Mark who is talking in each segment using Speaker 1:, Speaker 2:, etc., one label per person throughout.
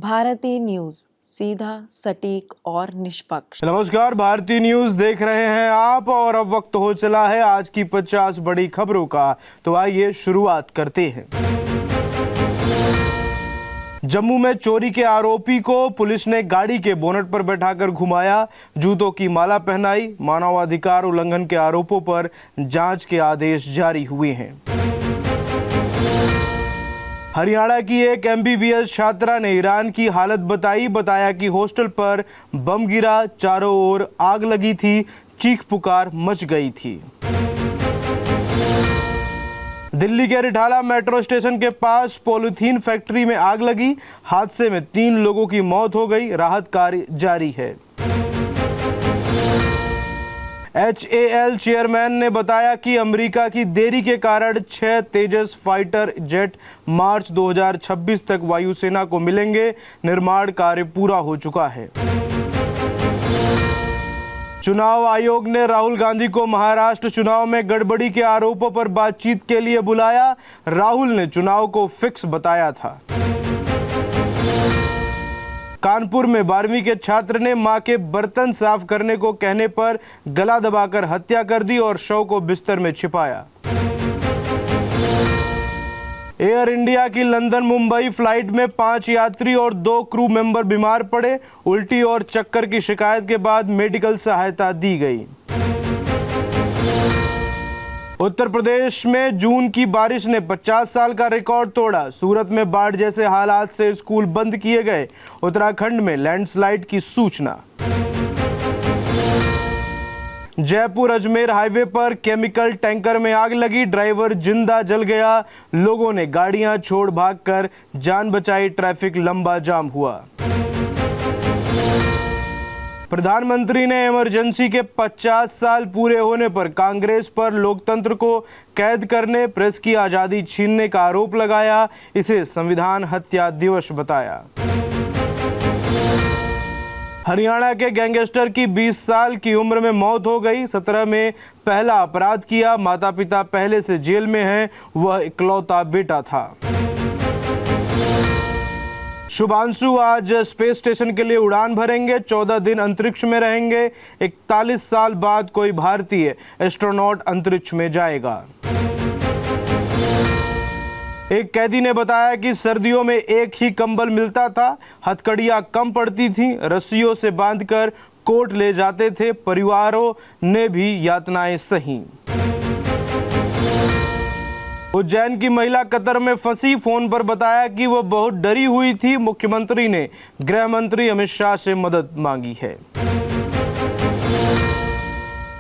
Speaker 1: भारतीय न्यूज, सीधा, सटीक और निष्पक्ष।
Speaker 2: नमस्कार, भारतीय न्यूज देख रहे हैं आप और अब वक्त हो चला है आज की 50 बड़ी खबरों का। तो आइए शुरुआत करते हैं। जम्मू में चोरी के आरोपी को पुलिस ने गाड़ी के बोनट पर बैठाकर घुमाया, जूतों की माला पहनाई। मानवाधिकार उल्लंघन के आरोपों पर जांच के आदेश जारी हुए हैं। हरियाणा की एक MBBS छात्रा ने ईरान की हालत बताया कि हॉस्टल पर बम गिरा, चारों ओर आग लगी थी, चीख पुकार मच गई थी। दिल्ली के रिठाला मेट्रो स्टेशन के पास पॉलीथीन फैक्ट्री में आग लगी, हादसे में 3 लोगों की मौत हो गई, राहत कार्य जारी है। HAL चेयरमैन ने बताया कि अमेरिका की देरी के कारण 6 तेजस फाइटर जेट मार्च 2026 तक वायुसेना को मिलेंगे। निर्माण कार्य पूरा हो चुका है। चुनाव आयोग ने राहुल गांधी को महाराष्ट्र चुनाव में गड़बड़ी के आरोपों पर बातचीत के लिए बुलाया। राहुल ने चुनाव को फिक्स बताया था। कानपुर में 12वीं के छात्र ने मां के बर्तन साफ करने को कहने पर गला दबाकर हत्या कर दी और शव को बिस्तर में छिपाया। एयर इंडिया की लंदन मुंबई फ्लाइट में 5 यात्री और 2 क्रू मेंबर बीमार पड़े। उल्टी और चक्कर की शिकायत के बाद मेडिकल सहायता दी गई। उत्तर प्रदेश में जून की बारिश ने 50 साल का रिकॉर्ड तोड़ा। सूरत में बाढ़ जैसे हालात से स्कूल बंद किए गए। उत्तराखंड में लैंडस्लाइड की सूचना। जयपुर अजमेर हाईवे पर केमिकल टैंकर में आग लगी, ड्राइवर जिंदा जल गया। लोगों ने गाड़ियां छोड़ भागकर जान बचाई, ट्रैफिक लंबा जाम हुआ। प्रधानमंत्री ने इमरजेंसी के 50 साल पूरे होने पर कांग्रेस पर लोकतंत्र को कैद करने, प्रेस की आजादी छीनने का आरोप लगाया। इसे संविधान हत्या दिवस बताया। हरियाणा के गैंगस्टर की 20 साल की उम्र में मौत हो गई। 17 में पहला अपराध किया। माता पिता पहले से जेल में हैं, वह इकलौता बेटा था। शुभांशु आज स्पेस स्टेशन के लिए उड़ान भरेंगे, 14 दिन अंतरिक्ष में रहेंगे। 41 साल बाद कोई भारतीय एस्ट्रोनॉट अंतरिक्ष में जाएगा। एक कैदी ने बताया कि सर्दियों में एक ही कंबल मिलता था, हथकड़ियां कम पड़ती थीं, रस्सियों से बांधकर कोट ले जाते थे। परिवारों ने भी यातनाएं सही। उज्जैन की महिला कतर में फंसी, फोन पर बताया कि वह बहुत डरी हुई थी। मुख्यमंत्री ने गृह मंत्री अमित शाह से मदद मांगी है।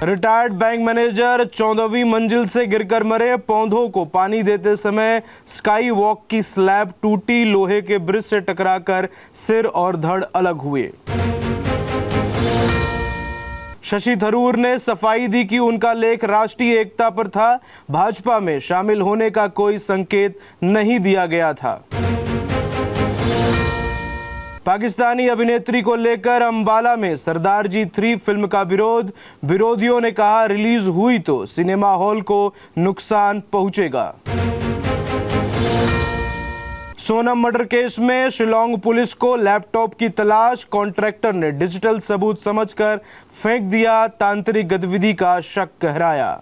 Speaker 2: रिटायर्ड बैंक मैनेजर 14वीं मंजिल से गिरकर मरे। पौधों को पानी देते समय स्काई वॉक की स्लैब टूटी, लोहे के ब्रिज से टकराकर सिर और धड़ अलग हुए। शशि थरूर ने सफाई दी कि उनका लेख राष्ट्रीय एकता पर था। भाजपा में शामिल होने का कोई संकेत नहीं दिया गया था। पाकिस्तानी अभिनेत्री को लेकर अंबाला में सरदार जी 3 फिल्म का विरोध। विरोधियों ने कहा रिलीज हुई तो सिनेमा हॉल को नुकसान पहुंचेगा। सोनम मर्डर केस में शिलोंग पुलिस को लैपटॉप की तलाश। कॉन्ट्रैक्टर ने डिजिटल सबूत समझकर फेंक दिया। तांत्रिक गतिविधि का शक गहराया।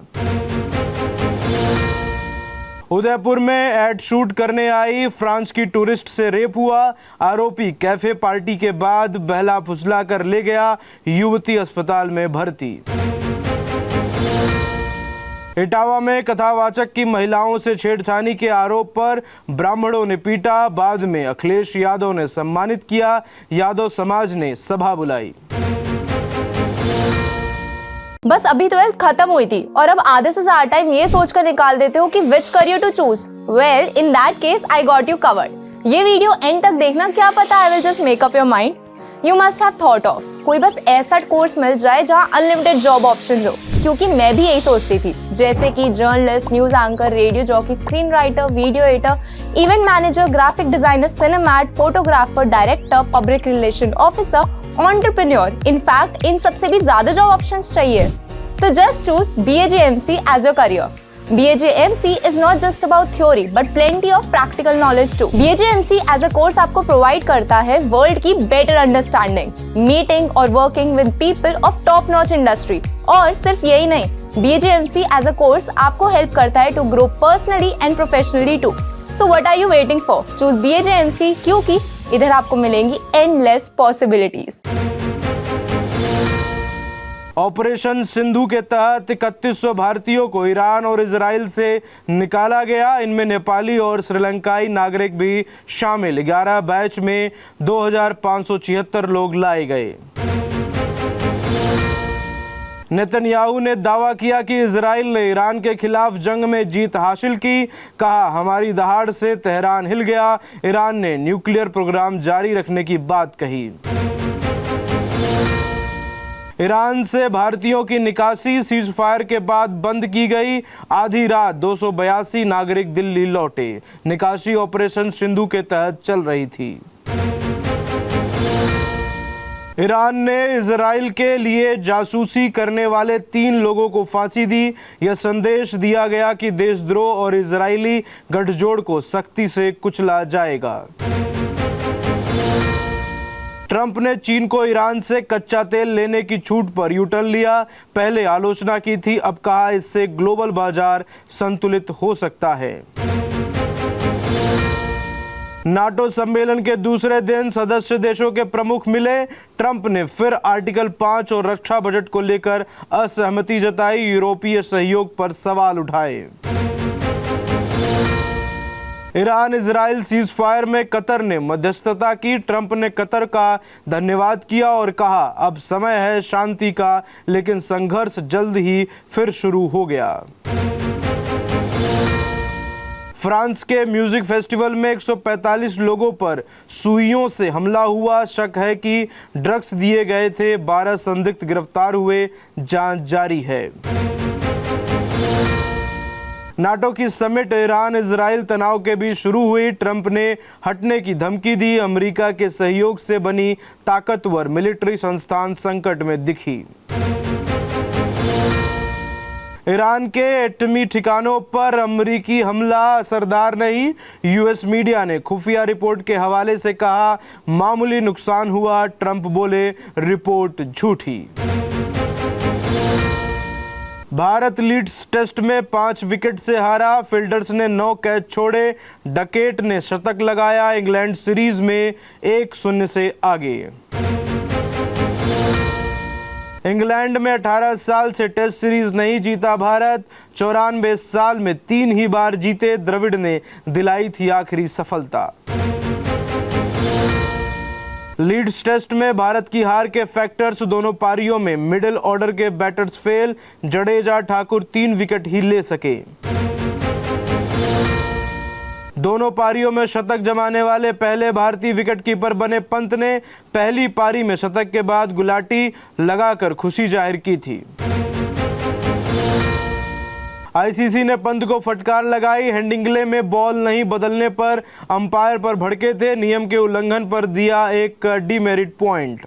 Speaker 2: उदयपुर में एड शूट करने आई फ्रांस की टूरिस्ट से रेप हुआ। आरोपी कैफे पार्टी के बाद बहला फुसला कर ले गया। युवती अस्पताल में भर्ती। इटावा में कथावाचक की महिलाओं से छेड़छाड़ी के आरोप पर ब्राह्मणों ने पीटा। बाद में अखिलेश यादव ने सम्मानित किया। यादव समाज ने सभा बुलाई।
Speaker 3: बस अभी 12th खत्म हुई थी और अब आधे से ज्यादा टाइम ये सोचकर निकाल देते हो कि which career to choose. Well, in that case I got you covered. ये वीडियो एंड तक देखना, क्या पता I will just make up your mind. You must have thought of कोई बस ऐसा कोर्स मिल जाए जहाँ अनलिमिटेड जॉब ऑप्शन हो, क्योंकि मैं भी यही सोचती थी। जैसे कि journalist, news anchor, radio jockey, screen writer, video editor, event manager, graphic designer, cinematographer, director, public relation officer, entrepreneur. In fact इन सबसे भी ज्यादा जॉब ऑप्शंस चाहिए। तो just choose BAGMC as your career. BHMC is not just about theory but plenty of practical knowledge too. BHMC as a course आपको provide करता है world की better understanding, meeting और working with people of top notch industry. और सिर्फ यही नहीं, BHMC as a course आपको help करता है to grow personally and professionally too. So what are you waiting for? Choose BHMC क्योंकि इधर आपको मिलेंगी endless possibilities.
Speaker 2: ऑपरेशन सिंधु के तहत 3100 भारतीयों को ईरान और इजराइल से निकाला गया। इनमें नेपाली और श्रीलंकाई नागरिक भी शामिल। 11 बैच में 2576 लोग लाए गए। नेतन्याहू ने दावा किया कि इजराइल ने ईरान के खिलाफ जंग में जीत हासिल की। कहा, हमारी दहाड़ से तेहरान हिल गया। ईरान ने न्यूक्लियर प्रोग्राम जारी रखने की बात कही। ईरान से भारतीयों की निकासी सीज फायर के बाद बंद की गई। आधी रात 282 नागरिक दिल्ली लौटे। निकासी ऑपरेशन सिंधु के तहत चल रही थी। ईरान ने इजराइल के लिए जासूसी करने वाले 3 लोगों को फांसी दी। यह संदेश दिया गया कि देशद्रोह और इजरायली गठजोड़ को सख्ती से कुचला जाएगा। ट्रंप ने चीन को ईरान से कच्चा तेल लेने की छूट पर यूटर्न लिया। पहले आलोचना की थी, अब कहा इससे ग्लोबल बाजार संतुलित हो सकता है। नाटो सम्मेलन के दूसरे दिन सदस्य देशों के प्रमुख मिले। ट्रंप ने फिर आर्टिकल 5 और रक्षा बजट को लेकर असहमति जताई। यूरोपीय सहयोग पर सवाल उठाए। ईरान इजराइल सीज फायर में कतर ने मध्यस्थता की। ट्रंप ने कतर का धन्यवाद किया और कहा, अब समय है शांति का, लेकिन संघर्ष जल्द ही फिर शुरू हो गया। फ्रांस के म्यूजिक फेस्टिवल में 145 लोगों पर सुइयों से हमला हुआ। शक है कि ड्रग्स दिए गए थे। 12 संदिग्ध गिरफ्तार हुए। जांच जारी है। नाटो की समिट ईरान इजराइल तनाव के बीच शुरू हुई। ट्रंप ने हटने की धमकी दी। अमेरिका के सहयोग से बनी ताकतवर मिलिट्री संस्थान संकट में दिखी। ईरान के एटमी ठिकानों पर अमेरिकी हमला असरदार नहीं। यूएस मीडिया ने खुफिया रिपोर्ट के हवाले से कहा, मामूली नुकसान हुआ। ट्रंप बोले, रिपोर्ट झूठी। भारत लीड्स टेस्ट में 5 विकेट से हारा। फील्डर्स ने 9 कैच छोड़े। डकेट ने शतक लगाया। इंग्लैंड सीरीज में 1-0 से आगे। इंग्लैंड में 18 साल से टेस्ट सीरीज नहीं जीता भारत। 94 साल में 3 ही बार जीते। द्रविड़ ने दिलाई थी आखिरी सफलता। लीड्स टेस्ट में भारत की हार के फैक्टर्स, दोनों पारियों में मिडिल ऑर्डर के batters fail. Jadeja Thakur 3 wicket ही ले सके। दोनों पारियों में शतक जमाने वाले पहले भारतीय विकेटकीपर बने पंत ने। पहली पारी में शतक के बाद गुलाटी लगाकर खुशी जाहिर की थी। आईसीसी ने पंत को फटकार लगाई। हेडिंग्ले में बॉल नहीं बदलने पर अंपायर पर भड़के थे। नियम के उल्लंघन पर दिया एक डीमेरिट पॉइंट।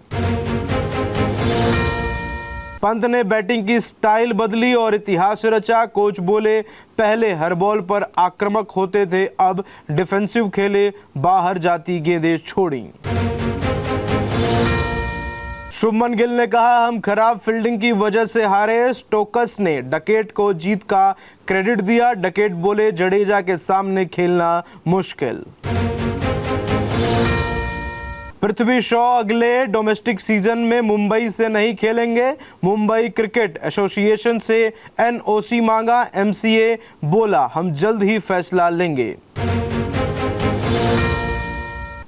Speaker 2: पंत ने बैटिंग की स्टाइल बदली और इतिहास रचा। कोच बोले, पहले हर बॉल पर आक्रामक होते थे, अब डिफेंसिव खेले, बाहर जाती गेंदें छोड़ी। शुभमन गिल ने कहा, हम खराब फील्डिंग की वजह से हारे। स्टोक्स ने डकेट को जीत का क्रेडिट दिया। डकेट बोले, जडेजा के सामने खेलना मुश्किल। पृथ्वी शॉ अगले डोमेस्टिक सीजन में मुंबई से नहीं खेलेंगे। मुंबई क्रिकेट एसोसिएशन से एनओसी मांगा। एमसीए बोला, हम जल्द ही फैसला लेंगे।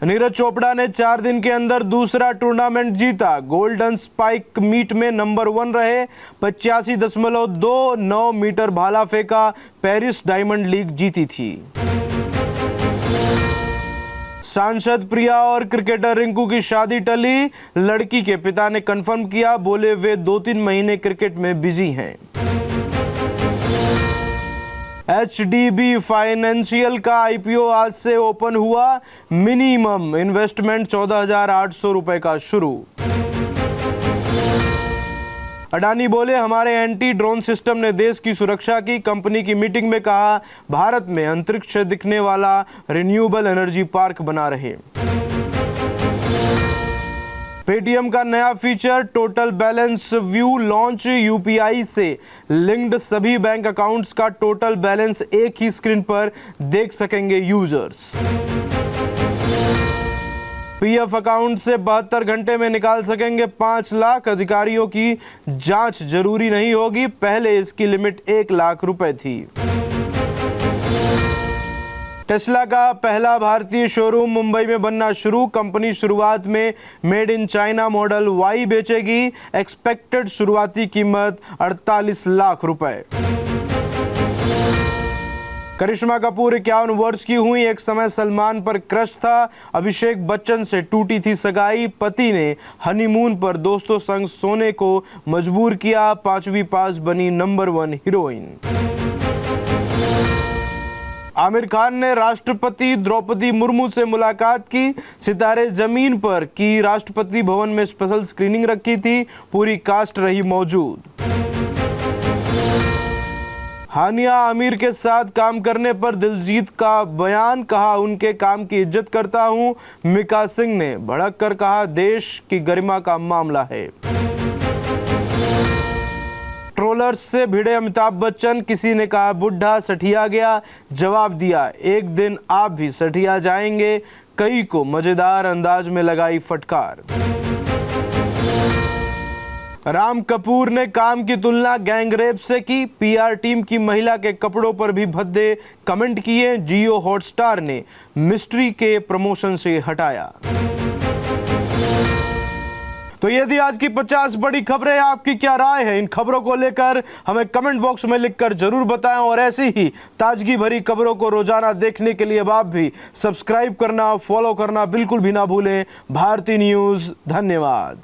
Speaker 2: नीरज चोपड़ा ने 4 दिन के अंदर दूसरा टूर्नामेंट जीता। गोल्डन स्पाइक मीट में नंबर 1 रहे। 85.29 मीटर भाला फेंका। पेरिस डायमंड लीग जीती थी। सांसद प्रिया और क्रिकेटर रिंकू की शादी टली। लड़की के पिता ने कंफर्म किया, बोले वे 2-3 महीने क्रिकेट में बिजी हैं। एचडीबी फाइनेंशियल का आईपीओ आज से ओपन हुआ। मिनिमम इन्वेस्टमेंट 14,800 रुपए का शुरू। अडानी बोले, हमारे एंटी ड्रोन सिस्टम ने देश की सुरक्षा की। कंपनी की मीटिंग में कहा, भारत में अंतरिक्ष से दिखने वाला रिन्यूएबल एनर्जी पार्क बना रहे। पेटीएम का नया feature total balance view launch. UPI से लिंक्ड सभी बैंक अकाउंट्स का टोटल बैलेंस एक ही स्क्रीन पर देख सकेंगे यूजर्स। पीएफ अकाउंट से 72 घंटे में निकाल सकेंगे 5 लाख। अधिकारियों की जांच जरूरी नहीं होगी, पहले इसकी लिमिट 1 लाख रुपए थी। टेस्ला का पहला भारतीय शोरूम मुंबई में बनना शुरू। कंपनी शुरुआत में made in China model Y बेचेगी। एक्सपेक्टेड शुरुआती कीमत 48 लाख रुपए। करिश्मा कपूर 51 वर्ष की हुई। एक समय सलमान पर क्रश था। अभिषेक बच्चन से टूटी थी सगाई। पति ने हनीमून पर दोस्तों संग सोने को मजबूर किया। 5वीं पास बनी नंबर 1 हीरोइन। आमिर खान ने राष्ट्रपति द्रौपदी मुर्मू से मुलाकात की। सितारे जमीन पर की राष्ट्रपति भवन में स्पेशल स्क्रीनिंग रखी थी। पूरी कास्ट रही मौजूद। हानिया आमिर के साथ काम करने पर दिलजीत का बयान। कहा, उनके काम की इज्जत करता हूं। मिका सिंह ने भड़क कर कहा, देश की गरिमा का मामला है। ट्रोलर्स से भिड़े अमिताभ बच्चन। किसी ने कहा बुढ़ा सठिया गया, जवाब दिया, एक दिन आप भी सठिया जाएंगे। कई को मजेदार अंदाज में लगाई फटकार। राम कपूर ने काम की तुलना गैंगरेप से की। पीआर टीम की महिला के कपड़ों पर भी भद्दे कमेंट किए। जियो हॉटस्टार ने मिस्ट्री के प्रमोशन से हटाया। तो ये थी आज की 50 बड़ी खबरें। आपकी क्या राय है इन खबरों को लेकर, हमें कमेंट बॉक्स में लिखकर जरूर बताएं। और ऐसी ही ताजगी भरी खबरों को रोजाना देखने के लिए अब आप भी सब्सक्राइब करना, फॉलो करना बिल्कुल भी ना भूलें। भारती न्यूज़, धन्यवाद।